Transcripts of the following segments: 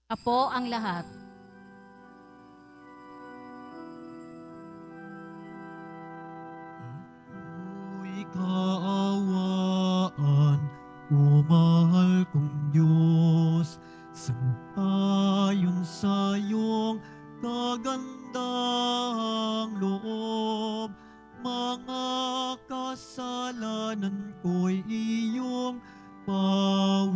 Apo ang lahat. Ako'y kaawaan, o mahal kong Diyos, sangayon sa iyong kagandahang loob. Mga kasalanan ko'y iyong pawiin,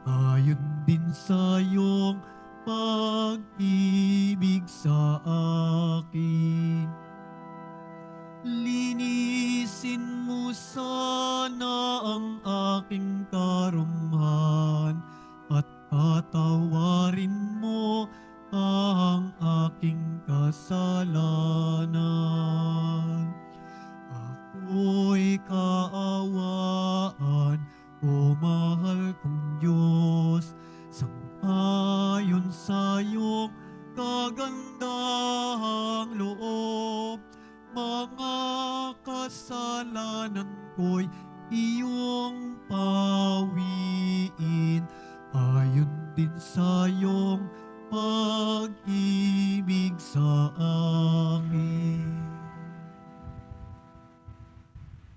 ayon din sa iyong pag-ibig sa akin. Linisin mo sana ang aking karumhan at patawarin mo ang aking kasalanan. Ako'y kaawaan, o mahal kong Diyos, sangayon sa iyong kagandahang loob. Mga kasalanan ko'y iyong pawiin, ayon din sa iyong pag-ibig sa akin.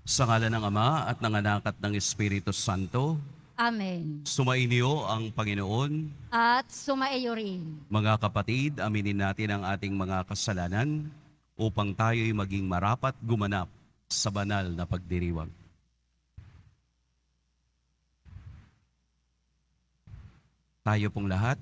Sa ngalan ng Ama at ng Anak at ng Espiritu Santo, Amen. sumainyo ang Panginoon. At sumaiyo rin. Mga kapatid, aminin natin ang ating mga kasalanan upang tayo'y maging marapat gumanap sa banal na pagdiriwang. Tayo pong lahat,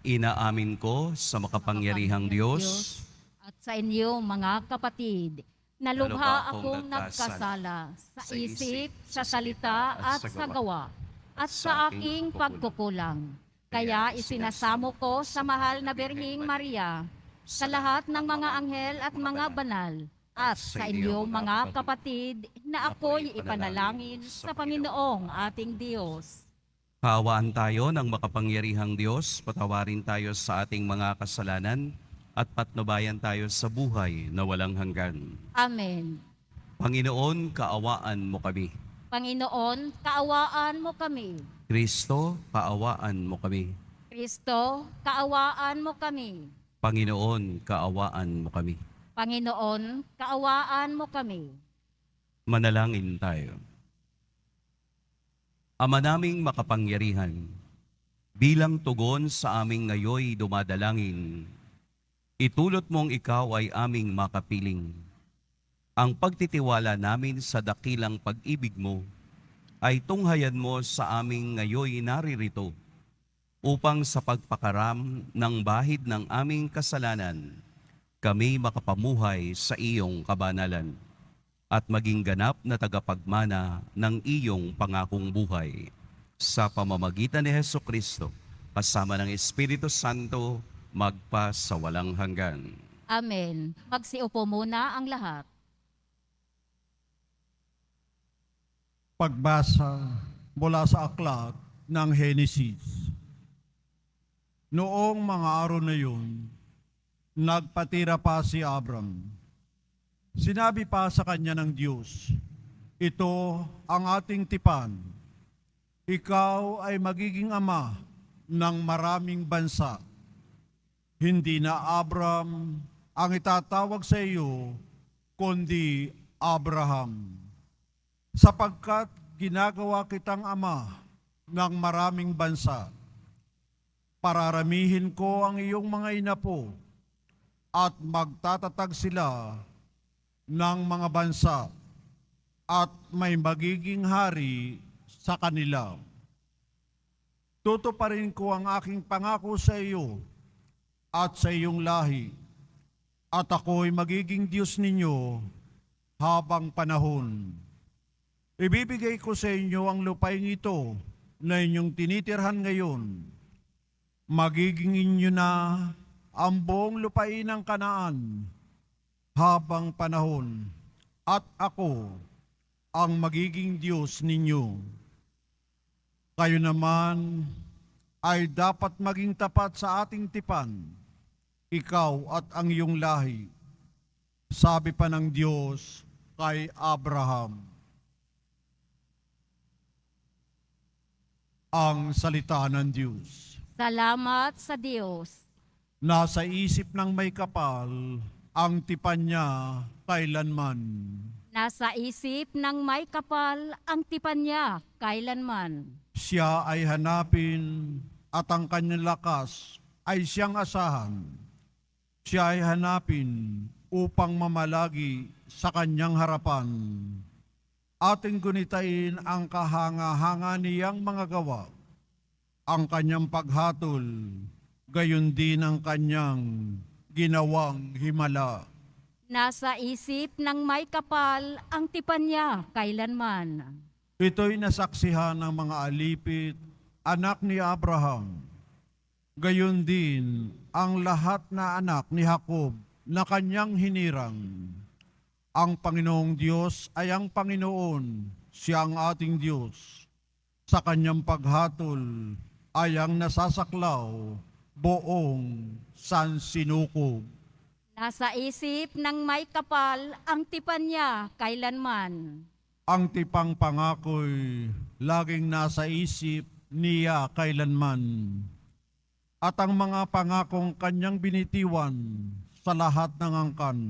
inaamin ko sa makapangyarihang Diyos At sa inyo mga kapatid, na lubha akong nagkasala sa isip, sa salita at sa gawa, at sa aking pagkukulang. Kaya isinasamo ko sa mahal na Birhing Maria, sa lahat ng mga anghel at mga banal, at sa inyo mga kapatid, na ako'y ipanalangin sa Panginoong ating Diyos. Kaawaan tayo ng makapangyarihang Diyos, patawarin tayo sa ating mga kasalanan, at patnubayan tayo sa buhay na walang hanggan. Amen. Panginoon, kaawaan mo kami. Panginoon, kaawaan mo kami. Kristo, kaawaan mo kami. Kristo, kaawaan mo kami. Panginoon, kaawaan mo kami. Panginoon, kaawaan mo kami. Manalangin tayo. Ama naming makapangyarihan, bilang tugon sa aming ngayoy dumadalangin, itulot mong ikaw ay aming makapiling. Ang pagtitiwala namin sa dakilang pag-ibig mo ay tunghayan mo sa aming ngayoy naririto upang sa pagpakaram ng bahid ng aming kasalanan, kami makapamuhay sa iyong kabanalan at maging ganap na tagapagmana ng iyong pangakong buhay. Sa pamamagitan ni Hesukristo, kasama ng Espiritu Santo, magpa sa walang hanggan. Amen. Magsiupo muna ang lahat. Pagbasa mula sa aklat ng Henesis. Noong mga araw na yun, nagpatira pa si Abram. Sinabi pa sa kanya ng Diyos, "Ito ang ating tipan. Ikaw ay magiging ama ng maraming bansa. Hindi na Abram ang itatawag sa iyo, kundi Abraham. Sapagkat ginagawa kitang ama ng maraming bansa. Pararamihin ko ang iyong mga inapo at magtatatag sila ng mga bansa at may magiging hari sa kanila. Tutuparin ko ang aking pangako sa iyo at sa iyong lahi, at ako'y magiging Diyos ninyo habang panahon. Ibibigay ko sa inyo ang lupain ito na inyong tinitirhan ngayon. Magiging inyo na ang buong lupain ng Kanaan habang panahon, at ako ang magiging Diyos ninyo. Kayo naman ay dapat maging tapat sa ating tipan, ikaw at ang iyong lahi. Sabi pa ng Diyos kay Abraham, Ang salita ng Diyos. Salamat sa Diyos. Nasa isip ng may kapal, ang tipan niya kailanman. Nasa isip ng may kapal ang tipan niya kailanman. Siya ay hanapin at ang kanyang lakas ay siyang asahan. Siya ay hanapin upang mamalagi sa kanyang harapan. Ating gunitain ang kahanga-hanga niyang mga gawa, ang kanyang paghatol, gayon din ang kanyang ginawang himala. Nasa isip ng may kapal ang tipan niya kailanman. Ito'y nasaksihan ng mga alipit, anak ni Abraham. Gayon din ang lahat na anak ni Jacob na kanyang hinirang. Ang Panginoong Diyos ay ang Panginoon, siya ang ating Diyos. Sa kanyang paghatol ay ang nasasaklaw, buong sansinukob. Nasa isip ng may kapal ang tipan niya kailanman. Ang tipang pangako'y laging nasa isip niya kailanman. At ang mga pangakong kanyang binitiwan sa lahat ng angkan.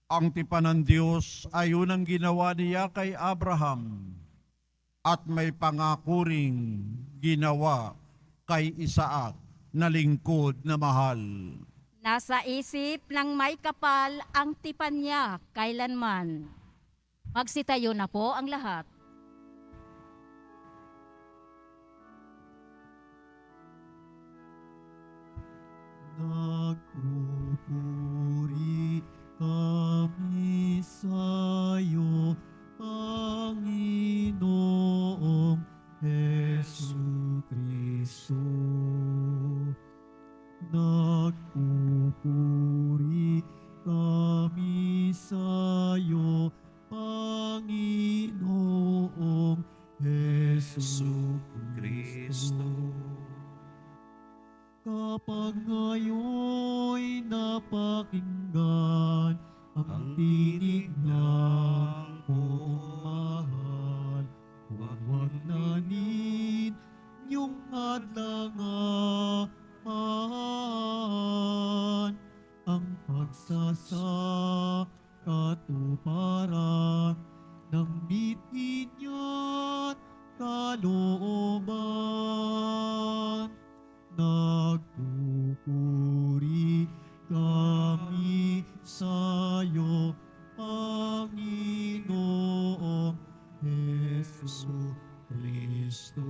Ang tipan ng Diyos ay unang ginawa niya kay Abraham at may pangako ring ginawa kay Isaac na lingkod na mahal. Nasa isip ng may kapal ang tipan niya kailanman. Magsitayo na po ang lahat. Nagpupuri kami sa'yo, Panginoong Jesucristo. Nagpupuri kami sa'yo, Panginoong Jesucristo. Kapag ngayon'y napakinggan ang tinig ng buong mahal, huwag nanin yung adlangan ang pagsasakatuparan ng bitin niya't kalooban. Nagpupuri kami sa'yo, Panginoong Jesucristo.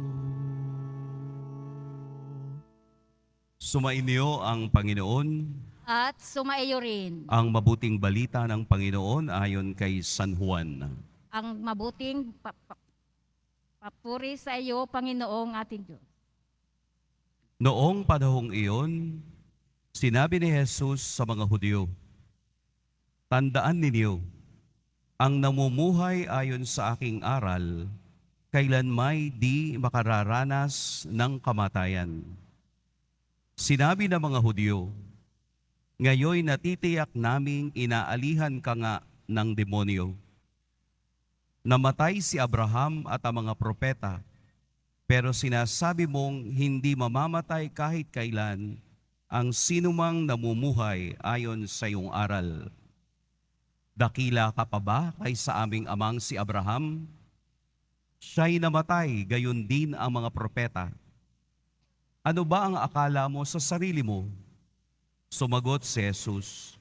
Sumainyo ang Panginoon, At sumaiyo rin ang mabuting balita ng Panginoon ayon kay San Juan. ang mabuting papuri sa iyo, Panginoong ating Diyos. Noong panahong iyon, sinabi ni Jesus sa mga Hudyo, "Tandaan ninyo, ang namumuhay ayon sa aking aral, kailanmay di makararanas ng kamatayan." Sinabi ng mga Hudyo, "Ngayoy natitiyak naming inaalihan ka nga ng demonyo. Namatay si Abraham at ang mga propeta, pero sinasabi mong hindi mamamatay kahit kailan ang sinumang namumuhay ayon sa iyong aral. Dakila ka pa ba kaysa aming amang si Abraham? Siya'y namatay, gayon din ang mga propeta. Ano ba ang akala mo sa sarili mo?" Sumagot si Jesus,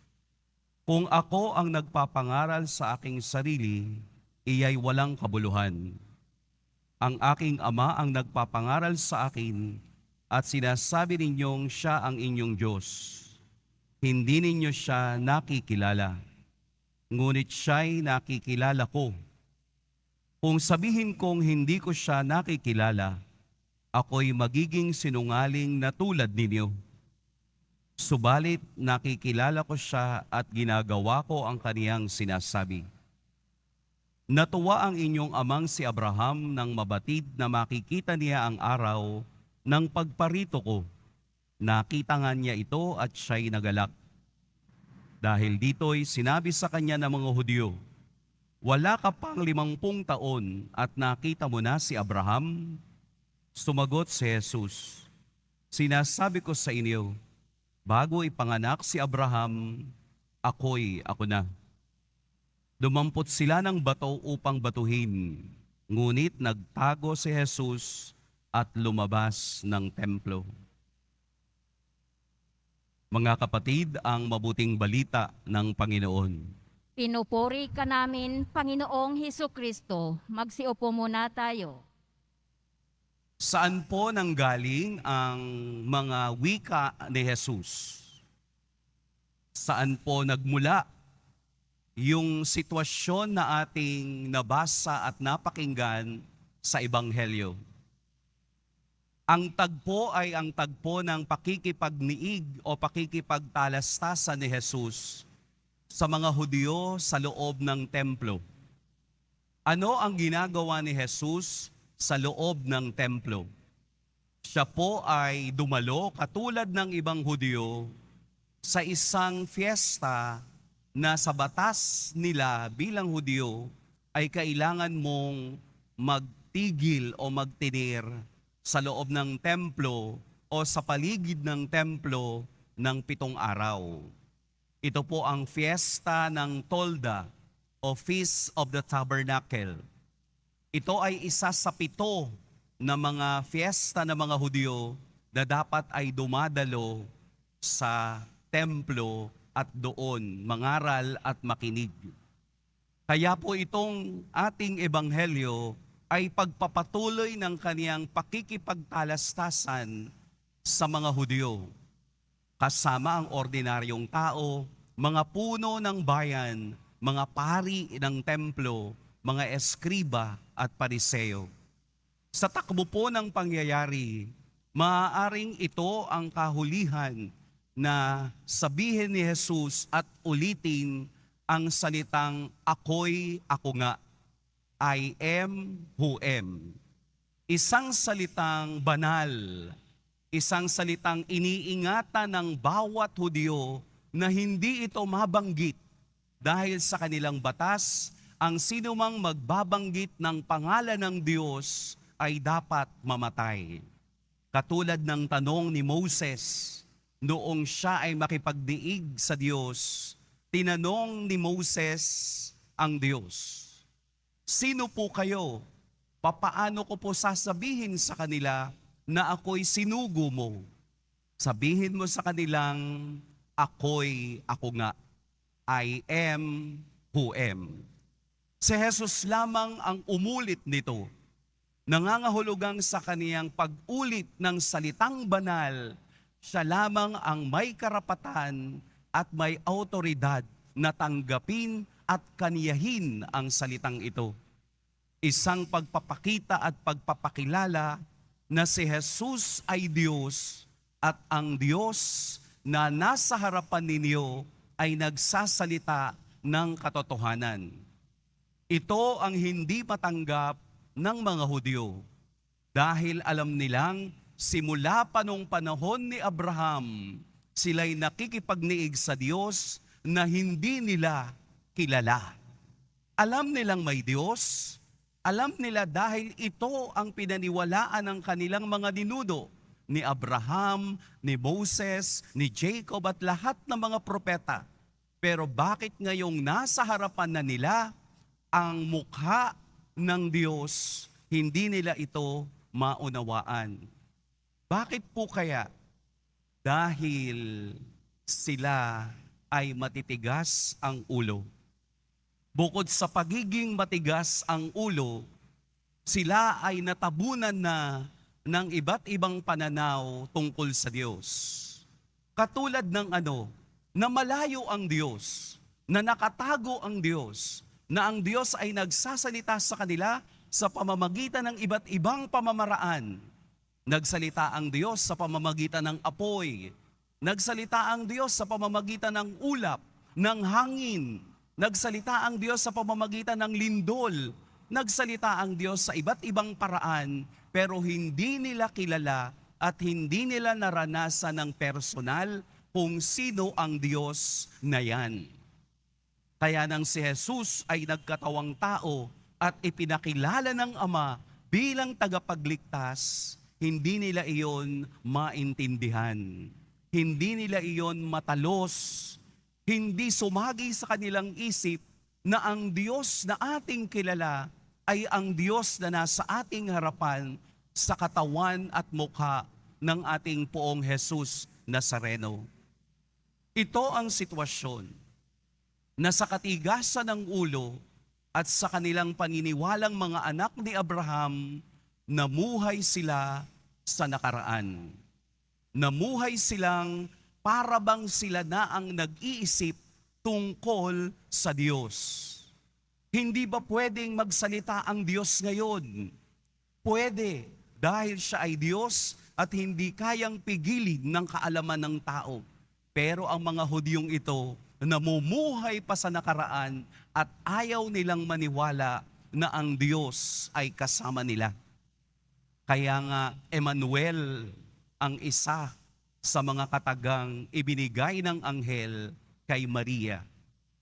"Kung ako ang nagpapangaral sa aking sarili, iya'y walang kabuluhan. Ang aking Ama ang nagpapangaral sa akin at sinasabi ninyong siya ang inyong Diyos. Hindi ninyo siya nakikilala, ngunit siya'y nakikilala ko. Kung sabihin kong hindi ko siya nakikilala, ako'y magiging sinungaling na tulad ninyo. Subalit nakikilala ko siya at ginagawa ko ang kaniyang sinasabi. Natuwa ang inyong amang si Abraham nang mabatid na makikita niya ang araw ng pagparito ko. Nakita nga niya ito at siya'y nagalak. Dahil dito'y sinabi sa kanya ng mga Hudyo, wala ka pang 50 taon at nakita mo na si Abraham? Sumagot si Jesus, "Sinasabi ko sa inyo, bago ipanganak si Abraham, ako na." Dumampot sila ng bato upang batuhin, ngunit nagtago si Jesus at lumabas ng templo. Mga kapatid, ang mabuting balita ng Panginoon. Pinupuri ka namin, Panginoong Hesukristo. Magsiupo muna tayo. Saan po nanggaling ang mga wika ni Jesus? Saan po nagmula yung sitwasyon na ating nabasa at napakinggan sa Ebanghelyo? Ang tagpo ay ang tagpo ng pakikipagniig o pakikipagtalastasan ni Jesus sa mga Hudyo sa loob ng templo. Ano ang ginagawa ni Jesus sa loob ng templo? Siya po ay dumalo katulad ng ibang Hudyo sa isang fiesta na sa batas nila bilang Hudyo ay kailangan mong magtigil o magtinir sa loob ng templo o sa paligid ng templo ng 7 araw. Ito po ang fiesta ng Tolda o Feast of the Tabernacle. Ito ay isa sa 7 na mga fiesta ng mga Hudyo na dapat ay dumadalo sa templo at doon mangaral at makinig. Kaya po itong ating ebanghelyo ay pagpapatuloy ng kaniyang pakikipagtalastasan sa mga Hudyo, kasama ang ordinaryong tao, mga puno ng bayan, mga pari ng templo, mga eskriba at pariseo. Sa takbo po ng pangyayari, maaaring ito ang kahulihan na sabihin ni Jesus at ulitin ang salitang ako nga. I am who am. Isang salitang banal, isang salitang iniingatan ng bawat Hudyo na hindi ito mabanggit dahil sa kanilang batas, ang sinumang magbabanggit ng pangalan ng Diyos ay dapat mamatay. Katulad ng tanong ni Moses, noong siya ay makipagdiig sa Diyos, tinanong ni Moses ang Diyos, "Sino po kayo? Papaano ko po sasabihin sa kanila na ako'y sinugo mo?" Sabihin mo sa kanilang, ako nga. I am who am. Si Jesus lamang ang umulit nito. Nangangahulugang sa kaniyang pag-ulit ng salitang banal, siya lamang ang may karapatan at may autoridad na tanggapin at kaniyahin ang salitang ito. Isang pagpapakita at pagpapakilala na si Jesus ay Diyos at ang Diyos na nasa harapan ninyo ay nagsasalita ng katotohanan. Ito ang hindi matanggap ng mga Hudyo dahil alam nilang simula pa nung panahon ni Abraham, sila'y nakikipagniig sa Diyos na hindi nila kilala. Alam nilang may Diyos, alam nila dahil ito ang pinaniwalaan ng kanilang mga ninuno, ni Abraham, ni Moses, ni Jacob at lahat ng mga propeta. Pero bakit ngayong nasa harapan na nila ang mukha ng Diyos, hindi nila ito maunawaan? Bakit po kaya? Dahil sila ay matitigas ang ulo. Bukod sa pagiging matigas ang ulo, sila ay natabunan na ng iba't ibang pananaw tungkol sa Diyos. Katulad ng na malayo ang Diyos, na nakatago ang Diyos, na ang Diyos ay nagsasalita sa kanila sa pamamagitan ng iba't ibang pamamaraan. Nagsalita ang Diyos sa pamamagitan ng apoy, nagsalita ang Diyos sa pamamagitan ng ulap, ng hangin, nagsalita ang Diyos sa pamamagitan ng lindol, nagsalita ang Diyos sa iba't ibang paraan, pero hindi nila kilala at hindi nila naranasan ng personal kung sino ang Diyos na yan. Kaya nang si Jesus ay nagkatawang tao at ipinakilala ng Ama bilang tagapagligtas, hindi nila iyon maintindihan. Hindi nila iyon matalos. Hindi sumagi sa kanilang isip na ang Diyos na ating kilala ay ang Diyos na nasa ating harapan sa katawan at mukha ng ating poong Jesus Nazareno. Ito ang sitwasyon na sa katigasan ng ulo at sa kanilang paniniwalang mga anak ni Abraham, namuhay sila sa nakaraan. Namuhay silang para bang sila na ang nag-iisip tungkol sa Diyos. Hindi ba pwedeng magsalita ang Diyos ngayon? Pwede, dahil siya ay Diyos at hindi kayang pigilin ng kaalaman ng tao. Pero ang mga Hudyong ito, namumuhay pa sa nakaraan at ayaw nilang maniwala na ang Diyos ay kasama nila. Kaya nga, Emmanuel ang isa sa mga katagang ibinigay ng anghel kay Maria,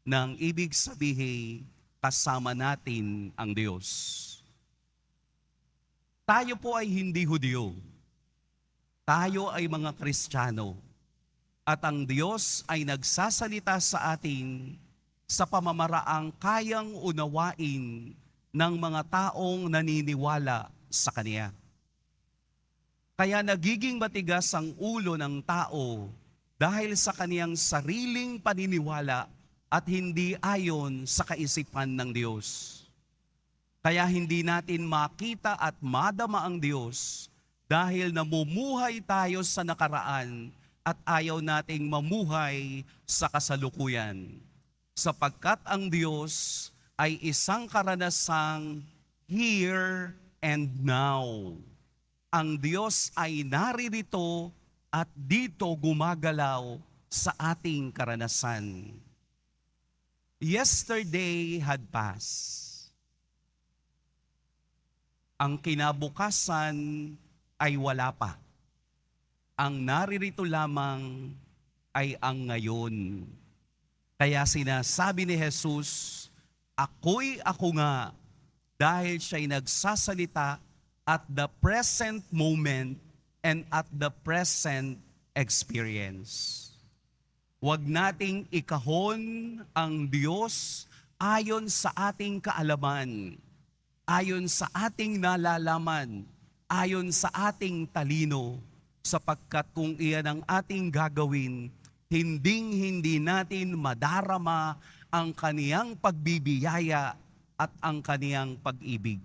nang ibig sabihin, kasama natin ang Diyos. Tayo po ay hindi Hudyo. Tayo ay mga Kristiyano. At ang Diyos ay nagsasalita sa atin sa pamamaraang kayang unawain ng mga taong naniniwala sa Kanya. Kaya nagiging matigas ang ulo ng tao dahil sa kaniyang sariling paniniwala at hindi ayon sa kaisipan ng Diyos. Kaya hindi natin makita at madama ang Diyos dahil namumuhay tayo sa nakaraan at ayaw nating mamuhay sa kasalukuyan. Sapagkat ang Diyos ay isang karanasang here and now. Ang Diyos ay naririto at dito gumagalaw sa ating karanasan. Yesterday had passed. Ang kinabukasan ay wala pa. Ang naririto lamang ay ang ngayon. Kaya sinasabi ni Jesus, ako'y ako nga, dahil siya'y nagsasalita at the present moment and at the present experience. Huwag nating ikahon ang Diyos ayon sa ating kaalaman, ayon sa ating nalalaman, ayon sa ating talino, sapagkat kung iyan ang ating gagawin, hindi natin madarama ang kaniyang pagbibiyaya at ang kaniyang pag-ibig.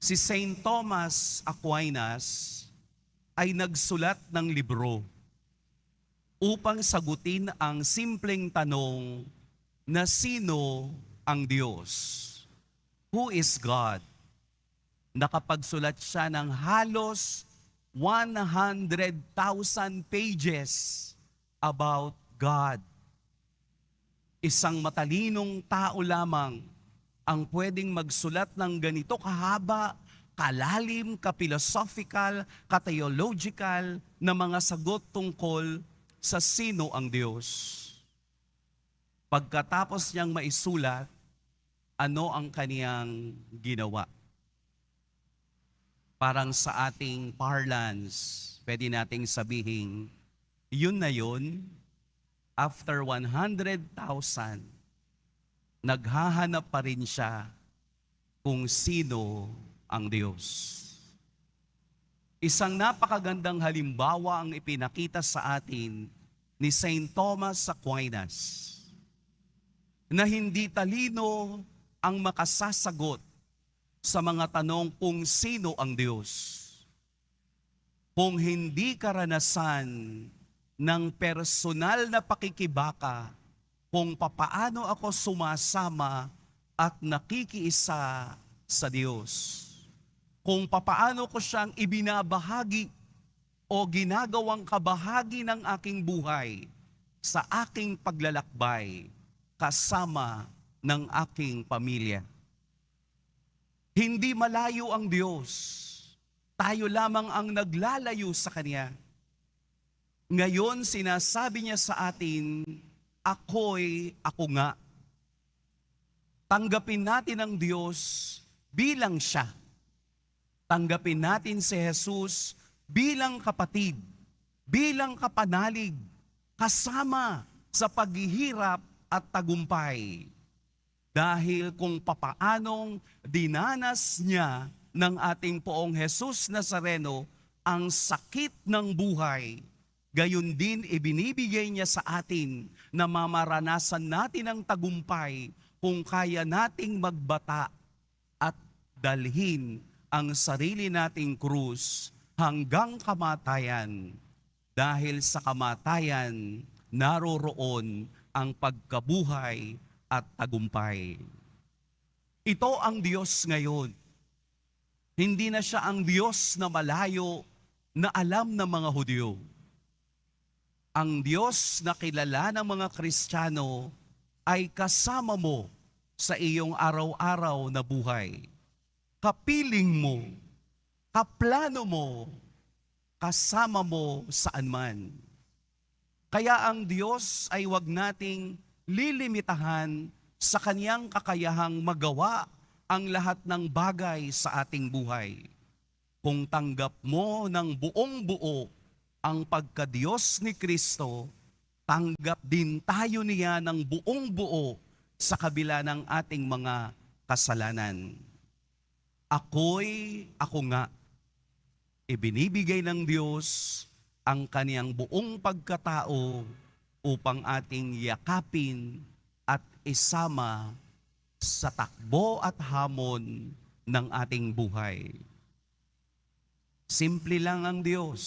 Si Saint Thomas Aquinas ay nagsulat ng libro upang sagutin ang simpleng tanong na sino ang Diyos? Who is God? Nakapagsulat siya ng halos 100,000 pages about God. Isang matalinong tao lamang ang pwedeng magsulat ng ganito kahaba, kalalim, ka-philosophical, ka-theological na mga sagot tungkol sa sino ang Diyos. Pagkatapos niyang maisulat, ano ang kaniyang ginawa? Parang sa ating parlance, pwede nating sabihin, yun na yun, after 100,000, naghahanap pa rin siya kung sino ang Diyos. Isang napakagandang halimbawa ang ipinakita sa atin ni Saint Thomas Aquinas na hindi talino ang makasasagot sa mga tanong kung sino ang Diyos. Kung hindi karanasan ng personal na pakikibaka kung papaano ako sumasama at nakikiisa sa Diyos. Kung papaano ko siyang ibinabahagi o ginagawang kabahagi ng aking buhay sa aking paglalakbay kasama ng aking pamilya. Hindi malayo ang Diyos. Tayo lamang ang naglalayo sa Kanya. Ngayon, sinasabi niya sa atin, ako'y ako nga. Tanggapin natin ang Diyos bilang siya. Tanggapin natin si Jesus bilang kapatid, bilang kapanalig, kasama sa paghihirap at tagumpay. Dahil kung papaanong dinanas niya ng ating Poong Jesus Nazareno ang sakit ng buhay, gayon din ibinibigay niya sa atin na mamaranasan natin ang tagumpay kung kaya nating magbata at dalhin ang sarili nating krus hanggang kamatayan. Dahil sa kamatayan, naroroon ang pagkabuhay at tagumpay. Ito ang Diyos ngayon. Hindi na siya ang Diyos na malayo na alam ng mga Hudyo. Ang Diyos na kilala ng mga Kristiyano ay kasama mo sa iyong araw-araw na buhay. Kapiling mo, kaplano mo, kasama mo saan man. Kaya ang Diyos ay wag nating lilimitahan sa Kanyang kakayahang magawa ang lahat ng bagay sa ating buhay. Kung tanggap mo ng buong buo ang pagka-Diyos ni Kristo, tanggap din tayo niya ng buong buo sa kabila ng ating mga kasalanan. Ako nga. Ibinibigay ng Diyos ang Kaniyang buong pagkatao upang ating yakapin at isama sa takbo at hamon ng ating buhay. Simple lang ang Diyos,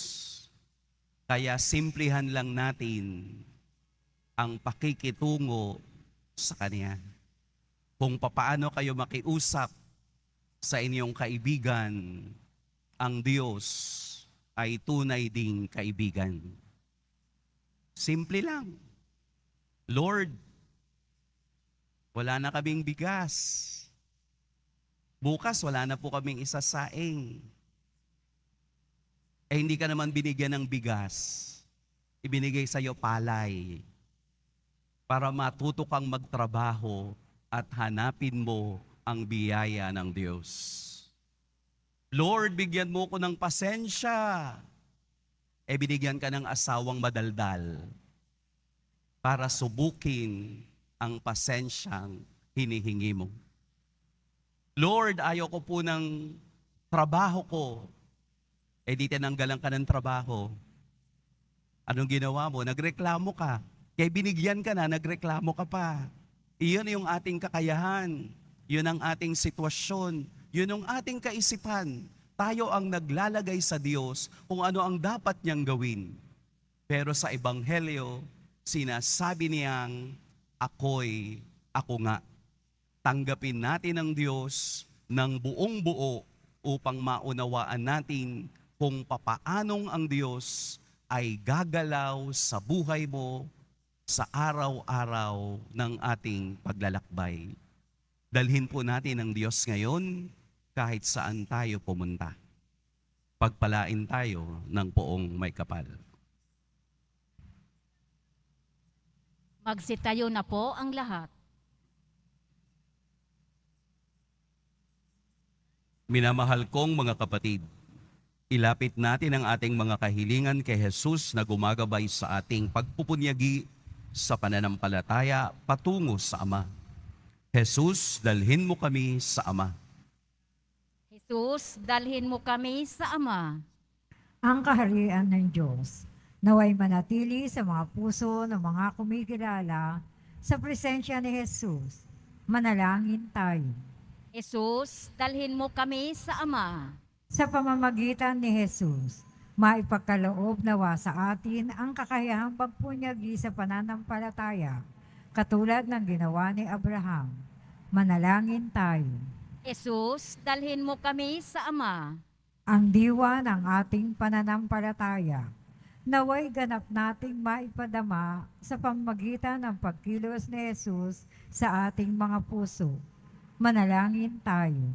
kaya simplihan lang natin ang pakikitungo sa Kanya. Kung papaano kayo makiusap sa inyong kaibigan, ang Diyos ay tunay ding kaibigan. Simple lang. Lord, wala na kaming bigas. Bukas wala na po kaming isasaing. Hindi ka naman binigyan ng bigas. Ibinigay sa iyo palay para matuto kang magtrabaho at hanapin mo ang biyaya ng Diyos. Lord, bigyan mo ko ng pasensya. Binigyan ka ng asawang madaldal para subukin ang pasensyang hinihingi mo. Lord, ayaw ko po ng trabaho ko. Di tinanggalan ka ng trabaho. Anong ginawa mo? Nagreklamo ka. Kaya binigyan ka na, nagreklamo ka pa. Iyon yung ating kakayahan. Yun ang ating sitwasyon. Yun ang ating kaisipan. Tayo ang naglalagay sa Diyos kung ano ang dapat niyang gawin. Pero sa Ebanghelyo, sinasabi niyang, ako nga. Tanggapin natin ang Diyos ng buong buo upang maunawaan natin kung papaanong ang Diyos ay gagalaw sa buhay mo sa araw-araw ng ating paglalakbay. Dalhin po natin ang Diyos ngayon kahit saan tayo pumunta. Pagpalain tayo ng Poong May Kapal. Magsitayo na po ang lahat. Minamahal kong mga kapatid, ilapit natin ang ating mga kahilingan kay Jesus na gumagabay sa ating pagpupunyagi sa pananampalataya patungo sa Ama. Jesus, dalhin mo kami sa Ama. Jesus, dalhin mo kami sa Ama. Ang kaharian ng Diyos naway manatili sa mga puso ng mga kumikilala sa presensya ni Jesus. Manalangin tayo. Jesus, dalhin mo kami sa Ama. Sa pamamagitan ni Jesus, maipagkaloob nawa sa atin ang kakayahang pagpunyagi sa pananampalataya, katulad ng ginawa ni Abraham. Manalangin tayo. Jesus, dalhin mo kami sa Ama. Ang diwa ng ating pananampalataya, naway ganap nating maipadama sa pamamagitan ng pagkilos ni Jesus sa ating mga puso. Manalangin tayo.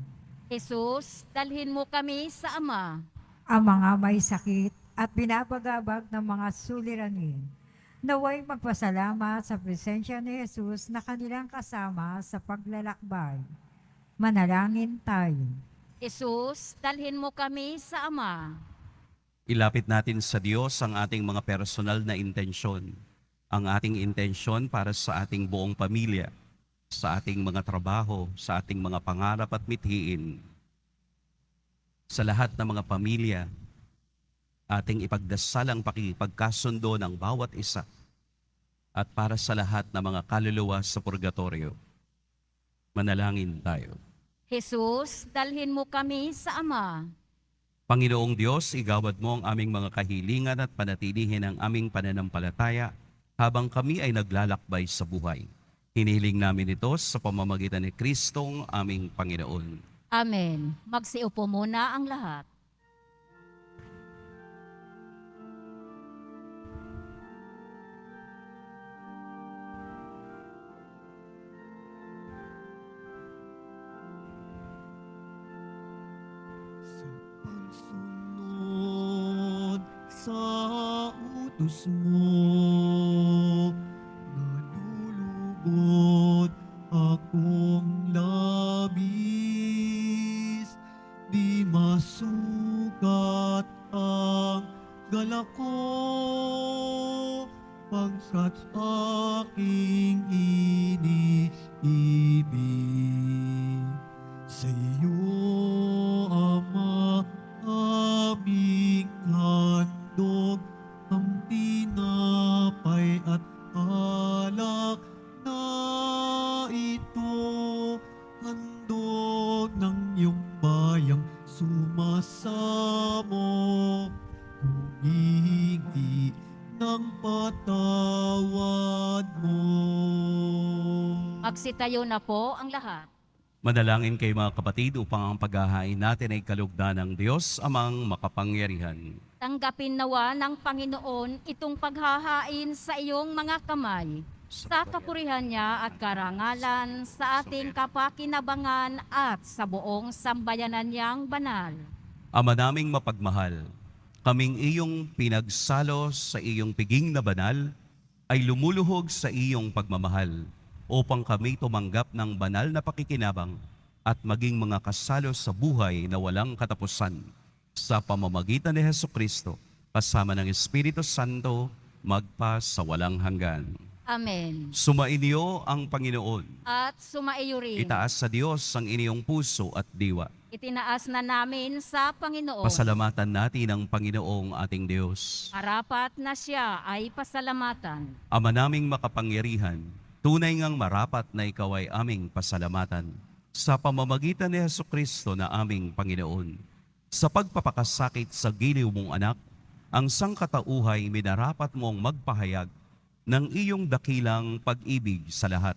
Jesus, dalhin mo kami sa Ama. Ang mga may sakit at binabagabag ng mga suliranin, naway magpasalamat sa presensya ni Jesus na kanilang kasama sa paglalakbay. Manalangin tayo. Jesus, dalhin mo kami sa Ama. Ilapit natin sa Diyos ang ating mga personal na intensyon. Ang ating intensyon para sa ating buong pamilya, sa ating mga trabaho, sa ating mga pangarap at mithiin. Sa lahat ng mga pamilya, ating ipagdasal ang pakikipagkasundo ng bawat isa. At para sa lahat ng mga kaluluwa sa purgatorio, manalangin tayo. Jesus, dalhin mo kami sa Ama. Panginoong Diyos, igawad mo ang aming mga kahilingan at panatilihin ang aming pananampalataya habang kami ay naglalakbay sa buhay. Hinihiling namin ito sa pamamagitan ni Kristong aming Panginoon. Amen. Magsiupo muna ang lahat. Sa pagsunod sa utos mo, nalulugod akong labis, di masukat ang galak ko, pagkat aking iniibig. Sa iyo, Ama, aming handog ang tinapay at alak na ito, handog ng iyong bayang sumasamo, humingi ng patawad mo. Magsitayo na po ang lahat. Manalangin kayo mga kapatid upang ang paghahain natin ay kalugdan ng Diyos amang makapangyarihan. Tanggapin nawa ng Panginoon itong paghahain sa iyong mga kamay, sa kapurihan niya at karangalan, sa ating kapakinabangan at sa buong sambayanan niyang banal. Ama naming mapagmahal, kaming iyong pinagsalo sa iyong piging na banal ay lumuluhog sa iyong pagmamahal upang kami tumanggap ng banal na pakikinabang at maging mga kasalo sa buhay na walang katapusan sa pamamagitan ni Hesukristo kasama ng Espiritu Santo magpa sa walang hanggan. Amen. Sumainyo ang Panginoon. At sumaiyo rin. Itaas sa Diyos ang inyong puso at diwa. Itinaas na namin sa Panginoon. Pasalamatan natin ang Panginoong ating Diyos. Marapat na siya ay pasalamatan. Ama naming makapangyarihan, tunay ngang marapat na ikaw ay aming pasalamatan sa pamamagitan ni Hesukristo na aming Panginoon. Sa pagpapakasakit sa giliw mong anak, ang sangkatauhay minarapat mong magpahayag ng iyong dakilang pag-ibig sa lahat,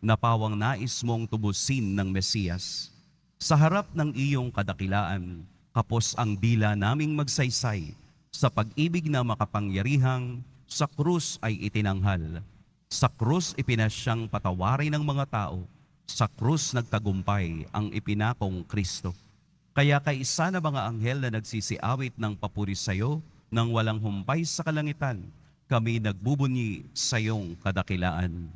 na pawang nais mong tubusin ng Mesiyas. Sa harap ng iyong kadakilaan, kapos ang dila naming magsaysay, sa pag-ibig na makapangyarihang sa krus ay itinanghal. Sa krus ipinasyang patawarin ng mga tao, sa krus nagtagumpay ang ipinakong Kristo. Kaya kaisa na mga anghel na nagsisiawit ng papuri sa iyo, nang walang humpay sa kalangitan, kami nagbubunyi sa iyong kadakilaan.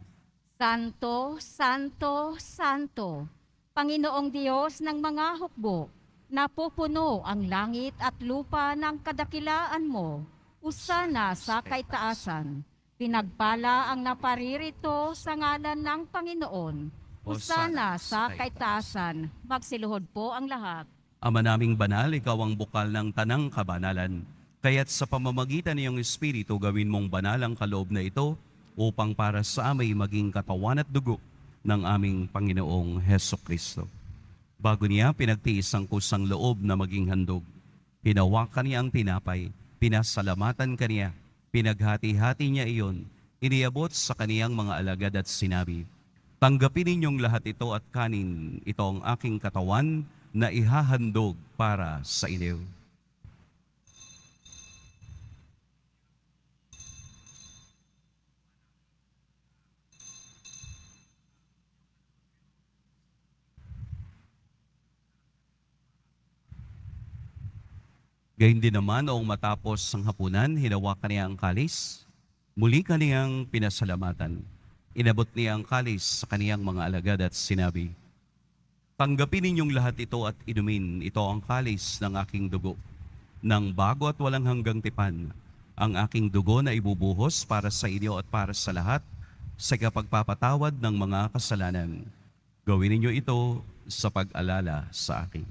Santo, Santo, Santo, Panginoong Diyos ng mga hukbo, napupuno ang langit at lupa ng kadakilaan mo, usana sa kaitaasan. Pinagpala ang naparirito sa ngalan ng Panginoon, usana sa kaitaasan. Magsiluhod po ang lahat. Ama naming banal, ikaw ang bukal ng tanang kabanalan. Kaya't sa pamamagitan ng iyong Espiritu, gawin mong banal ang kaloob na ito upang para sa amay maging katawan at dugo ng aming Panginoong Hesukristo. Bago niya pinagtiis ang kusang loob na maging handog, hinawakan niya ang tinapay, pinasalamatan kaniya, pinaghati-hati niya iyon, iniabot sa kaniyang mga alagad at sinabi, "Tanggapin ninyong lahat ito at kanin, ito ang aking katawan na ihahandog para sa inyo." Gayun din naman noong matapos ang hapunan, hinawakan niya ang kalis. Muli kaniyang pinasalamatan. Inabot niya ang kalis sa kaniyang mga alagad at sinabi, Tanggapin ninyong lahat ito at inumin. Ito ang kalis ng aking dugo, ng bago at walang hanggang tipan. Ang aking dugo na ibubuhos para sa inyo at para sa lahat sa kapagpapatawad ng mga kasalanan. Gawin ninyo ito sa pag-alala sa akin.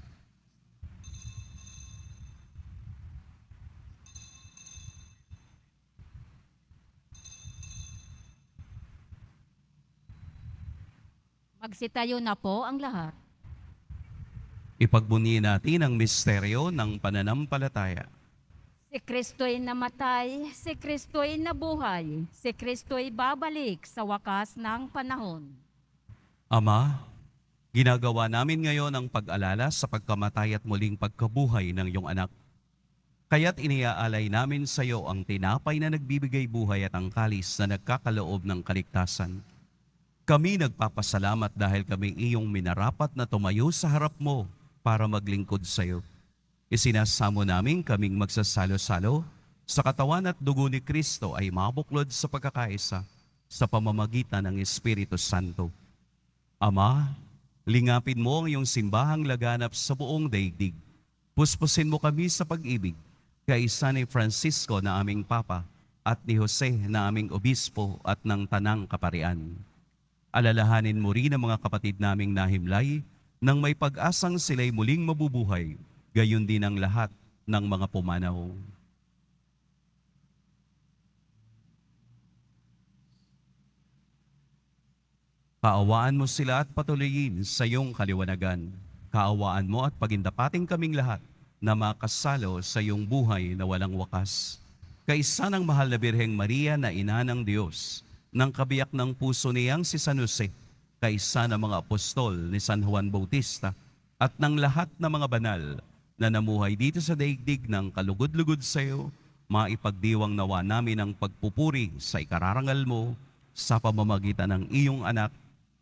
Magsitayo na po ang lahat. Ipagbunyi natin ang misteryo ng pananampalataya. Si Kristo'y namatay, si Kristo'y nabuhay, si Kristo'y babalik sa wakas ng panahon. Ama, ginagawa namin ngayon ang pag-alala sa pagkamatay at muling pagkabuhay ng iyong anak. Kaya't iniaalay namin sa iyo ang tinapay na nagbibigay buhay at ang kalis na nagkakaloob ng kaligtasan. Kami nagpapasalamat dahil kami iyong minarapat na tumayo sa harap mo para maglingkod sa iyo. Isinasamo namin kaming magsasalo-salo sa katawan at dugo ni Kristo ay mabuklod sa pagkakaisa sa pamamagitan ng Espiritu Santo. Ama, lingapin mo ang iyong simbahang laganap sa buong daigdig. Puspusin mo kami sa pag-ibig, kaisa ni Francisco na aming Papa at ni Jose na aming Obispo at ng Tanang Kaparian. Alalahanin mo rin ang mga kapatid naming nahimlay nang may pag-asang sila'y muling mabubuhay, gayon din ang lahat ng mga pumanaw. Kaawaan mo sila at patuloyin sa iyong kaliwanagan. Kaawaan mo at pagindapating kaming lahat na makasalo sa iyong buhay na walang wakas. Kaisa ng mahal na Birheng Maria na ina ng Diyos, ng kabiyak ng puso niyang si San Jose, kaisa ng mga apostol ni San Juan Bautista, at ng lahat ng mga banal na namuhay dito sa daigdig ng kalugod-lugod sa iyo, maipagdiwang nawa namin ang pagpupuri sa ikararangal mo sa pamamagitan ng iyong anak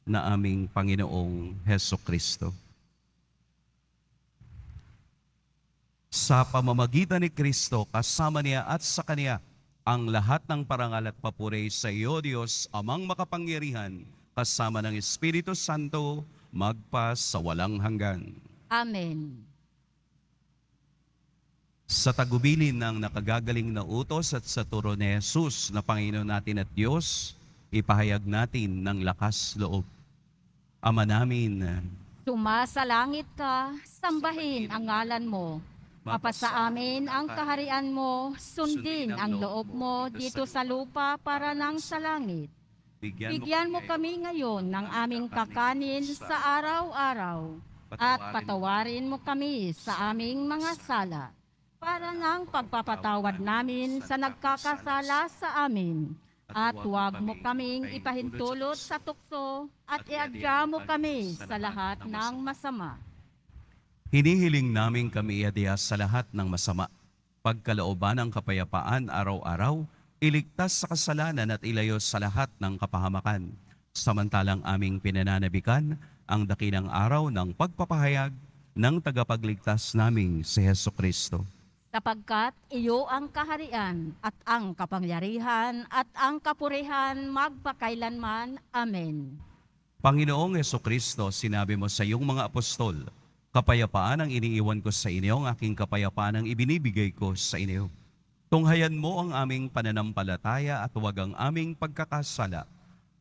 na aming Panginoong Heso Kristo. Sa pamamagitan ni Kristo, kasama niya at sa Kanya, ang lahat ng parangal at papuri sa iyo, Diyos, Amang makapangyarihan, kasama ng Espiritu Santo, magpa sa walang hanggan. Amen. Sa tagubilin ng nakagagaling na utos at sa turo ni Jesus na Panginoon natin at Diyos, ipahayag natin ng lakas loob. Ama namin, Sumasalangit ka, sambahin ang ngalan mo. Mapasa amin ang kaharian mo, sundin ang loob mo dito sa lupa para nang sa langit. Bigyan mo kami ngayon ng aming kakanin sa araw-araw at patawarin mo kami sa aming mga sala para nang pagpapatawad namin sa nagkakasala sa amin. At huwag mo kaming ipahintulot sa tukso at iadya mo kami sa lahat ng masama. hinihiling namin kami iadya sa lahat ng masama, pagkalooban ng kapayapaan araw-araw, iligtas sa kasalanan at ilayo sa lahat ng kapahamakan. Samantalang aming pinananabikan ang dakilang araw ng pagpapahayag ng tagapagligtas naming si Heso Kristo. Sapagkat iyo ang kaharian at ang kapangyarihan at ang kapurihan magpakailanman. Amen. Panginoong Heso Kristo, sinabi mo sa iyong mga apostol, kapayapaan ang iniiwan ko sa inyo, ang aking kapayapaan ang ibinibigay ko sa inyo. Tunghayan mo ang aming pananampalataya at huwag ang aming pagkakasala.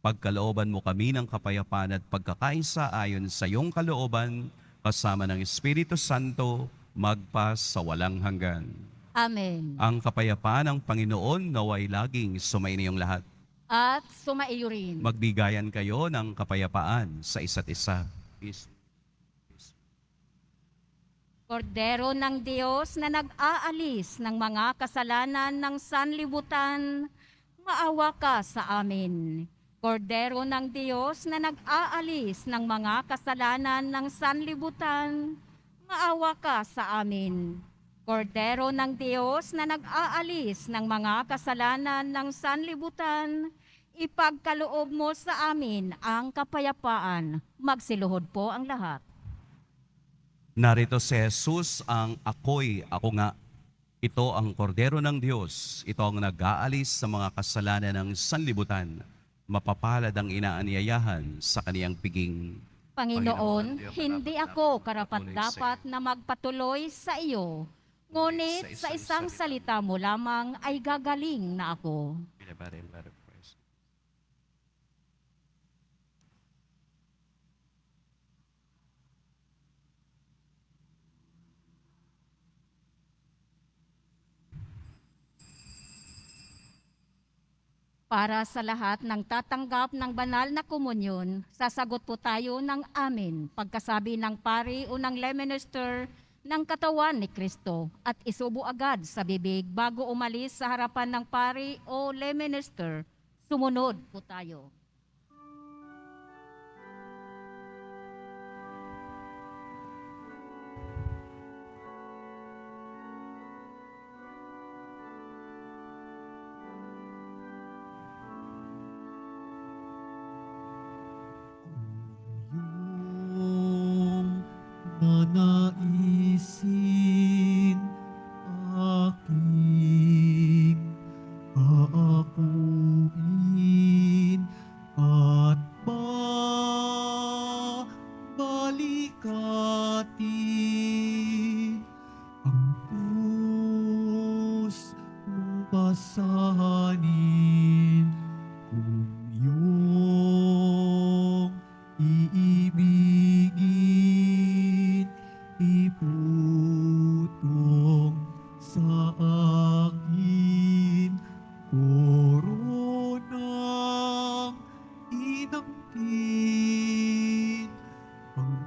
Pagkalooban mo kami ng kapayapaan at pagkakaisa ayon sa iyong kalooban, kasama ng Espiritu Santo, magpa sa walang hanggan. Amen. Ang kapayapaan ng Panginoon naway laging sumainiyong lahat. At sumaiyo rin. Magbigayan kayo ng kapayapaan sa isa't isa. Peace. Kordero ng Diyos na nag-aalis ng mga kasalanan ng sanlibutan, maawa ka sa amin. Kordero ng Diyos na nag-aalis ng mga kasalanan ng sanlibutan, maawa ka sa amin. Kordero ng Diyos na nag-aalis ng mga kasalanan ng sanlibutan, ipagkaloob mo sa amin ang kapayapaan. Magsiluhod po ang lahat. Narito si Jesus ang ako'y ako nga. Ito ang kordero ng Diyos. Ito ang nag-aalis sa mga kasalanan ng sanlibutan. Mapapalad ang inaanyayahan sa kaniyang piging. Panginoon, hindi ako karapat-dapat na magpatuloy sa iyo, ngunit sa isang salita mo lamang ay gagaling na ako. Para sa lahat ng tatanggap ng banal na komunyon, sasagot po tayo ng amin pagkasabi ng pari o ng lay minister ng katawan ni Kristo at isubo agad sa bibig bago umalis sa harapan ng pari o lay minister. Sumunod po tayo. Yung nanaisin aking aakuin at babalikatin ang krus mong pasanin kung yung iibigin iputong sa akin koronang inangkin ang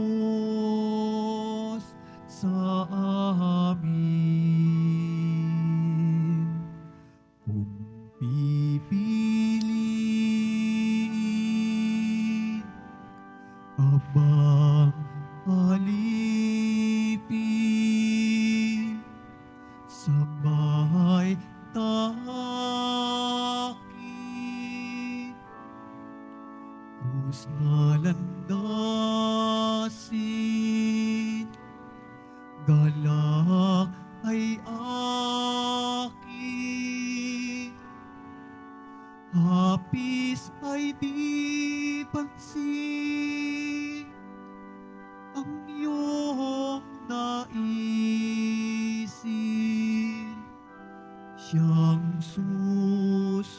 tubos sa amin kung pipiliin abang alipin sabay takin krus na landasin galak ay akin hapis ay di pansin ang iyong naisin siyang susundin.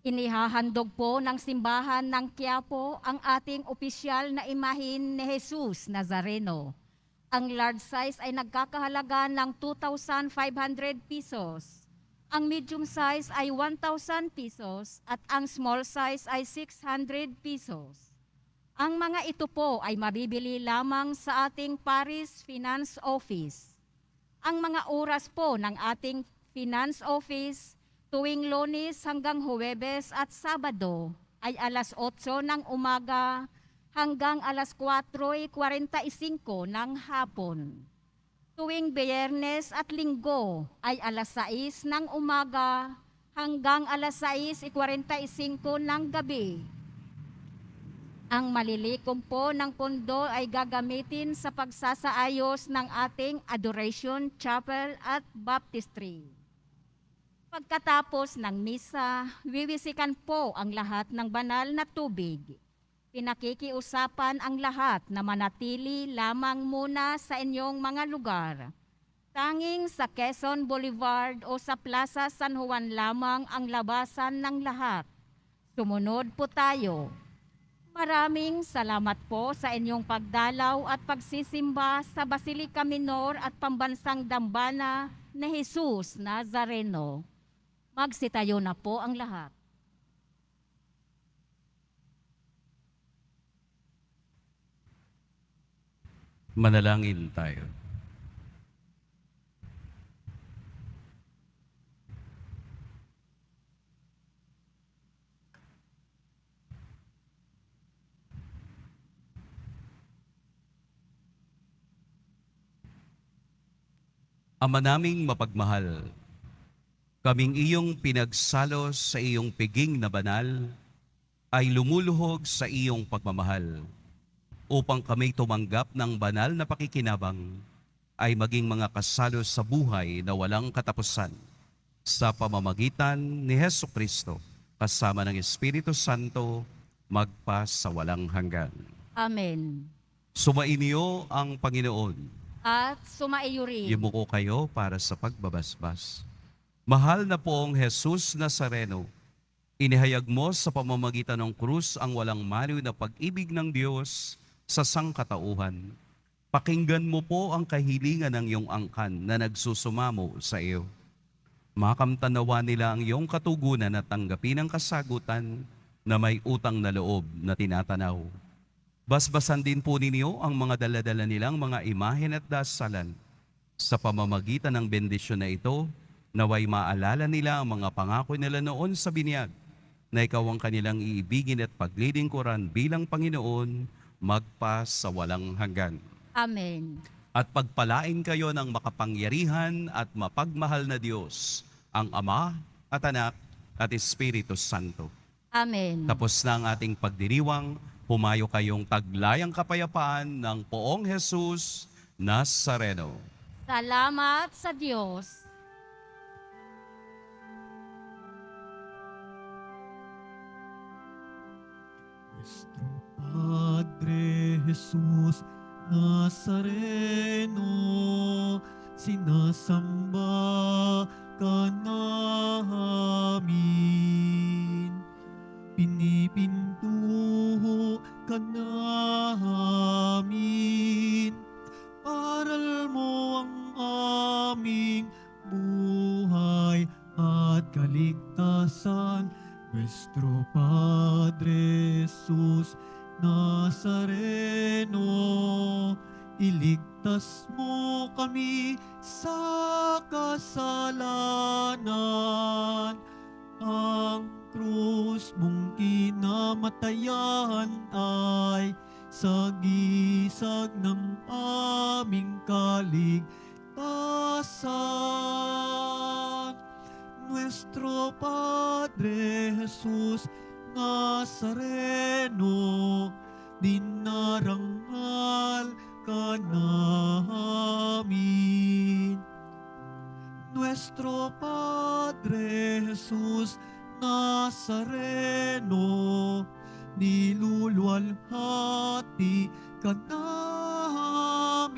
Inihahandog po ng simbahan ng Quiapo ang ating opisyal na imahin ni Jesus Nazareno. Ang large size ay nagkakahalaga ng 2,500 pesos. Ang medium size ay 1,000 pesos at ang small size ay 600 pesos. Ang mga ito po ay mabibili lamang sa ating Paris Finance Office. Ang mga oras po ng ating Finance Office tuwing Lunes hanggang Huwebes at Sabado ay alas 8 ng umaga hanggang alas 4:45 ng hapon. Tuwing Biyernes at Linggo ay alas 6 ng umaga hanggang alas 6:45 ng gabi. Ang malilikom po ng pondo ay gagamitin sa pagsasaayos ng ating Adoration Chapel at Baptistry. Pagkatapos ng misa, wiwisikan po ang lahat ng banal na tubig. Pinakikiusapan ang lahat na manatili lamang muna sa inyong mga lugar. Tanging sa Quezon Boulevard o sa Plaza San Juan lamang ang labasan ng lahat. Sumunod po tayo. Maraming salamat po sa inyong pagdalaw at pagsisimba sa Basilica Minor at Pambansang Dambana ni Jesus Nazareno. Magsitayo na po ang lahat. Manalangin tayo. Ama naming mapagmahal, kaming iyong pinagsalos sa iyong piging na banal ay lumuluhog sa iyong pagmamahal upang kami tumanggap ng banal na pakikinabang ay maging mga kasalo sa buhay na walang katapusan sa pamamagitan ni Hesu Kristo kasama ng Espiritu Santo magpa sa walang hanggan. Amen. Sumainyo ang Panginoon. At sumaiyo rin. Yumuko kayo para sa pagbabasbas. Mahal na poong Jesus Nazareno, inihayag mo sa pamamagitan ng krus ang walang maliw na pag-ibig ng Diyos sa sangkatauhan. Pakinggan mo po ang kahilingan ng iyong angkan na nagsusumamo sa iyo. Makamtanawa nila ang iyong katugunan at tanggapin ang kasagutan na may utang na loob na tinatanaw. Basbasan din po ninyo ang mga daladala nilang mga imahen at dasalan. Sa pamamagitan ng bendisyon na ito, naway maalala nila ang mga pangako nila noon sa binyag, na ikaw ang kanilang iibigin at paglilingkuran bilang Panginoon magpa sa walang hanggan. Amen. At pagpalain kayo ng makapangyarihan at mapagmahal na Diyos, ang Ama at Anak at Espiritu Santo. Amen. Tapos na ang ating pagdiriwang, humayo kayong taglayang kapayapaan ng poong Jesus Nazareno. Salamat sa Diyos. Nuestro Padre Jesus Nazareno, sinasamba ka namin. Pinipintuho ka namin. Aral mo ang aming buhay at kaligtasan. Nuestro Padre Jesus Nazareno, iligtas mo kami sa kasalanan. Ang krus mong kinamatayan ay sagisag ng aming kaligtasan. Nuestro Padre Jesus Nazareno, dinarangal ka namin. Nuestro Padre Jesus Nazareno, niluluwalhati ka namin.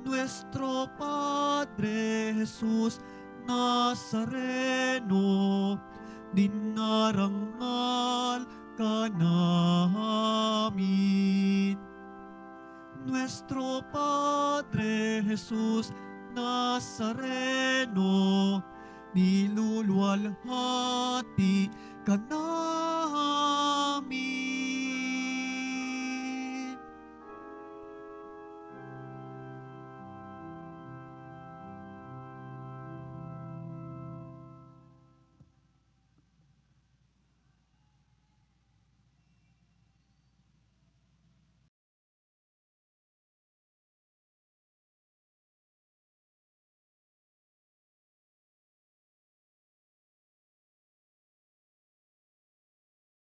Nuestro Padre Jesus Nazareno, dinarangal ka namin. Nuestro Padre Jesus Nazareno, niluluwalhati ka namin.